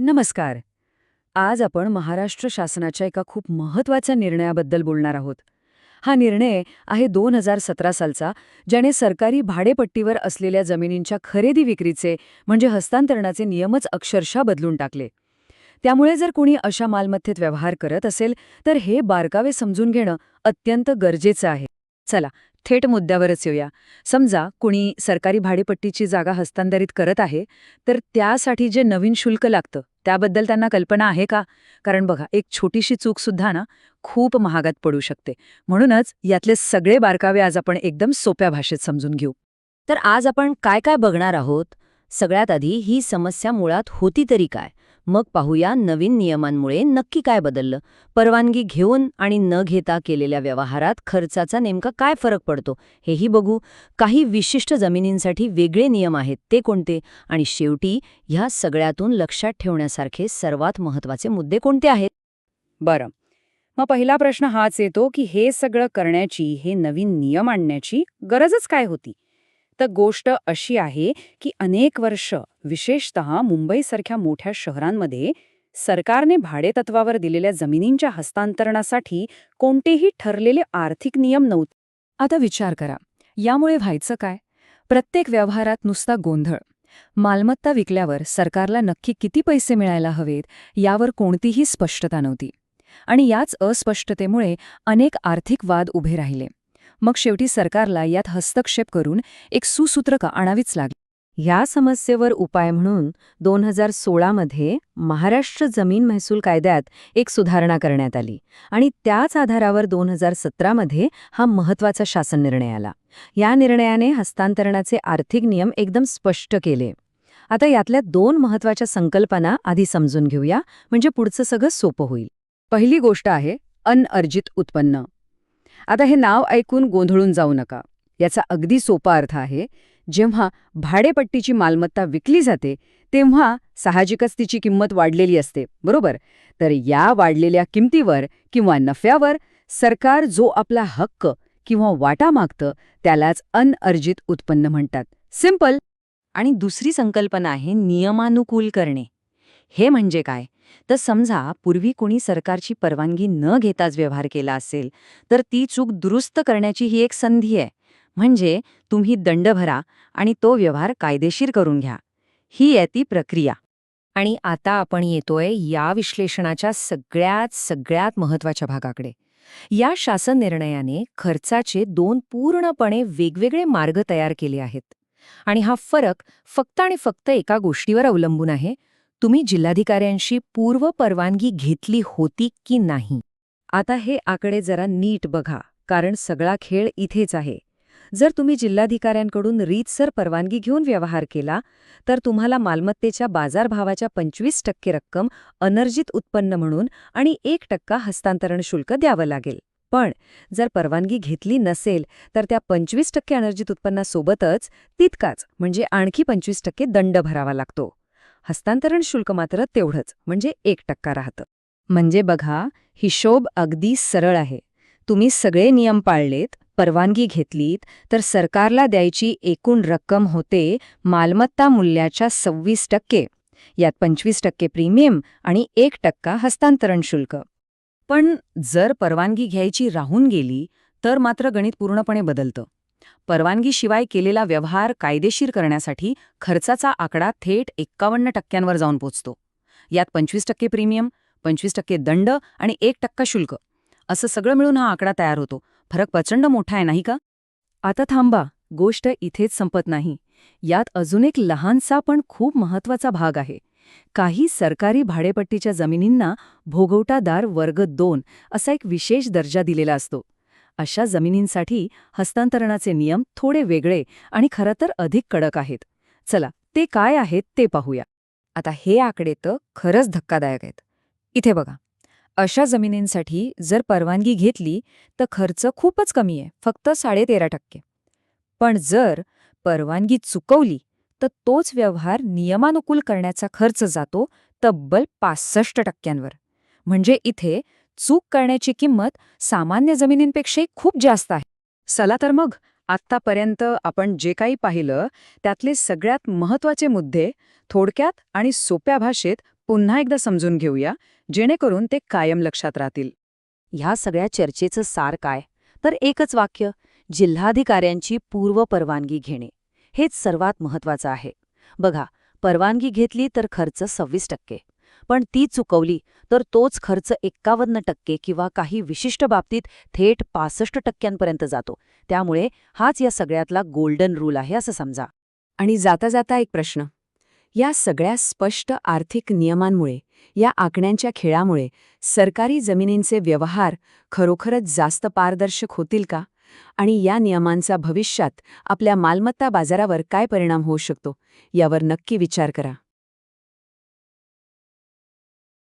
नमस्कार. आज आपण महाराष्ट्र शासनाच्या एका खूप महत्त्वाच्या निर्णयाबद्दल बोलणार आहोत. हा निर्णय आहे 2017 सालचा, ज्याने सरकारी भाडेपट्टीवर असलेल्या जमिनींच्या खरेदी विक्रीचे म्हणजे हस्तांतरणाचे नियमच अक्षरशः बदलून टाकले. त्यामुळे जर कोणी अशा मालमत्तेत व्यवहार करत असेल तर हे बारकावे समजून घेणं अत्यंत गरजेचं आहे. चला, थेट मुद्द्यावरच येऊया. समजा कुणी सरकारी भाडेपट्टीची जागा हस्तांतरित करत आहे, तर त्यासाठी जे नवीन शुल्क लागतं त्याबद्दल त्यांना कल्पना आहे का? कारण बघा, एक छोटीशी चूक सुद्धा ना खूप महागात पडू शकते. म्हणूनच यातले सगळे बारकावे आज आपण एकदम सोप्या भाषेत समजून घेऊ. तर आज आपण काय काय बघणार आहोत. सगळ्यात आधी ही समस्या मुळात होती तरी काय, मग पाहूया नवीन नियमांमुळे नक्की काय बदललं, परवानगी घेऊन आणि न घेता केलेल्या व्यवहारात खर्चाचा नेमका काय फरक पडतो हेही बघू. काही विशिष्ट जमिनींसाठी वेगळे नियम आहेत ते कोणते, आणि शेवटी ह्या सगळ्यातून लक्षात ठेवण्यासारखे सर्वात महत्त्वाचे मुद्दे कोणते आहेत. बरं, मग पहिला प्रश्न हाच येतो की हे सगळं करण्याची, हे नवीन नियम आणण्याची गरजच काय होती? तर गोष्ट अशी आहे की अनेक वर्ष, विशेषतः मुंबईसारख्या मोठ्या शहरांमध्ये सरकारने भाडेतत्वावर दिलेल्या जमिनींच्या हस्तांतरणासाठी कोणतेही ठरलेले आर्थिक नियम नव्हते. आता विचार करा, यामुळे व्हायचं काय? प्रत्येक व्यवहारात नुसता गोंधळ. मालमत्ता विकल्यावर सरकारला नक्की किती पैसे मिळायला हवेत यावर कोणतीही स्पष्टता नव्हती. आणि याच अस्पष्टतेमुळे अनेक आर्थिक वाद उभे राहिले. मग शेवटी सरकारला यात हस्तक्षेप करून एक सुसूत्रता आणावीच लागली. ह्या समस्येवर उपाय म्हणून 2016 मध्ये महाराष्ट्र जमीन महसूल कायद्यात एक सुधारणा करण्यात आली आणि त्याच आधारावर 2017 मध्ये हा महत्त्वाचा शासन निर्णय आला. या निर्णयाने हस्तांतरणाचे आर्थिक नियम एकदम स्पष्ट केले. आता यातल्या दोन महत्त्वाच्या संकल्पना आधी समजून घेऊया, म्हणजे पुढचं सगळं सोपं होईल. पहिली गोष्ट आहे अनअर्जित उत्पन्न. आता हे नाव ऐकून गोंधळून जाऊ नका. याचा अगदी सोपा अर्थ आहे, जेव्हा भाडेपट्टीची मालमत्ता विकली जाते तेव्हा साहजिकच तिची किंमत वाढलेली असते, बरोबर? तर या वाढलेल्या किमतीवर किंवा नफ्यावर सरकार जो आपला हक्क किंवा वाटा मागतं त्यालाच अनअर्जित उत्पन्न म्हणतात. सिंपल. आणि दुसरी संकल्पना आहे नियमानुकूल करणे. हे म्हणजे काय? तर समजा पूर्वी कोणी सरकारची परवानगी न घेताच व्यवहार केला असेल, तर ती चूक दुरुस्त करण्याची ही एक संधी आहे. म्हणजे तुम्ही दंड भरा आणि तो व्यवहार कायदेशीर करून घ्या. ही आहे ती प्रक्रिया. आणि आता आपण येतोय या विश्लेषणाच्या सगळ्यात महत्त्वाच्या भागाकडे. या शासन निर्णयाने खर्चाचे दोन पूर्णपणे वेगवेगळे मार्ग तयार केले आहेत. आणि हा फरक फक्त आणि फक्त एका गोष्टीवर अवलंबून आहे: तुम्ही जिल्हाधिकाऱ्यांशी पूर्व परवानगी घेतली होती की नाही. आता हे आकडे जरा नीट बघा, कारण सगळा खेळ इथेच आहे. जर तुम्ही जिल्हाधिकाऱ्यांकडून रीतसर परवानगी घेऊन व्यवहार केला तर तुम्हाला मालमत्तेच्या बाजारभावाच्या 25% रक्कम अनर्जित उत्पन्न म्हणून आणि 1% हस्तांतरण शुल्क द्यावं लागेल. पण जर परवानगी घेतली नसेल तर त्या 25% अनर्जित उत्पन्नासोबतच तितकाच म्हणजे आणखी 25% दंड भरावा लागतो. हस्तांतरण शुल्क मात्र तेवढंच म्हणजे 1% राहतं. म्हणजे बघा, हिशोब अगदी सरळ आहे. तुम्ही सगळे नियम पाळलेत, परवानगी घेतलीत, तर सरकारला द्यायची एकूण रक्कम होते मालमत्ता मूल्याच्या 26%. यात 25% प्रीमियम आणि 1% हस्तांतरण शुल्क. पण जर परवानगी घ्यायची राहून गेली तर मात्र गणित पूर्णपणे बदलतं. परवानगीशिवाय केलेला व्यवहार कायदेशीर करण्यासाठी खर्चाचा आकडा थेट 51% जाऊन पोचतो. यात 25% प्रीमियम, 25% दंड आणि 1% शुल्क, असं सगळं मिळून हा आकडा तयार होतो. फरक प्रचंड मोठा आहे, नाही का? आता थांबा, गोष्ट इथेच संपत नाही. यात अजून एक लहानसा पण खूप महत्त्वाचा भाग आहे. काही सरकारी भाडेपट्टीच्या जमिनींना भोगवटादार वर्ग 2 असा एक विशेष दर्जा दिलेला असतो. अशा जमिनींसाठी हस्तांतरणाचे नियम थोडे वेगळे आणि खरं तर अधिक कडक आहेत. चला, ते काय आहेत ते पाहूया. आता हे आकडे तर खरंच धक्कादायक आहेत. इथे बघा, अशा जमिनींसाठी जर परवानगी घेतली तर खर्च खूपच कमी आहे, फक्त 13.5%. पण जर परवानगी चुकवली तर तोच व्यवहार नियमानुकूल करण्याचा खर्च जातो तब्बल 65%. म्हणजे इथे चूक करण्याची किंमत सामान्य जमिनींपेक्षा खूप जास्त आहे. चला तर मग, आत्तापर्यंत आपण जे काही पाहिलं त्यातले सगळ्यात महत्त्वाचे मुद्दे थोडक्यात आणि सोप्या भाषेत पुन्हा एकदा समजून घेऊया, जेणेकरून ते कायम लक्षात राहतील. ह्या सगळ्या चर्चेचं सार काय? तर एकच वाक्य, जिल्हाधिकाऱ्यांची पूर्व परवानगी घेणे. हेच सर्वात महत्वाचं आहे. बघा, परवानगी घेतली तर खर्च 26%, पण ती चुकवली तर तोच खर्च 51% किंवा काही विशिष्ट बाबतीत थेट 65% जातो. त्यामुळे हाच या सगळ्यातला गोल्डन रूल आहे असं समजा. आणि जाता जाता एक प्रश्न. या सगळ्या स्पष्ट आर्थिक नियमांमुळे, या आकड्यांच्या खेळामुळे सरकारी जमिनींचे व्यवहार खरोखरच जास्त पारदर्शक होतील का? आणि या नियमांचा भविष्यात आपल्या मालमत्ता बाजारावर काय परिणाम होऊ शकतो, यावर नक्की विचार करा.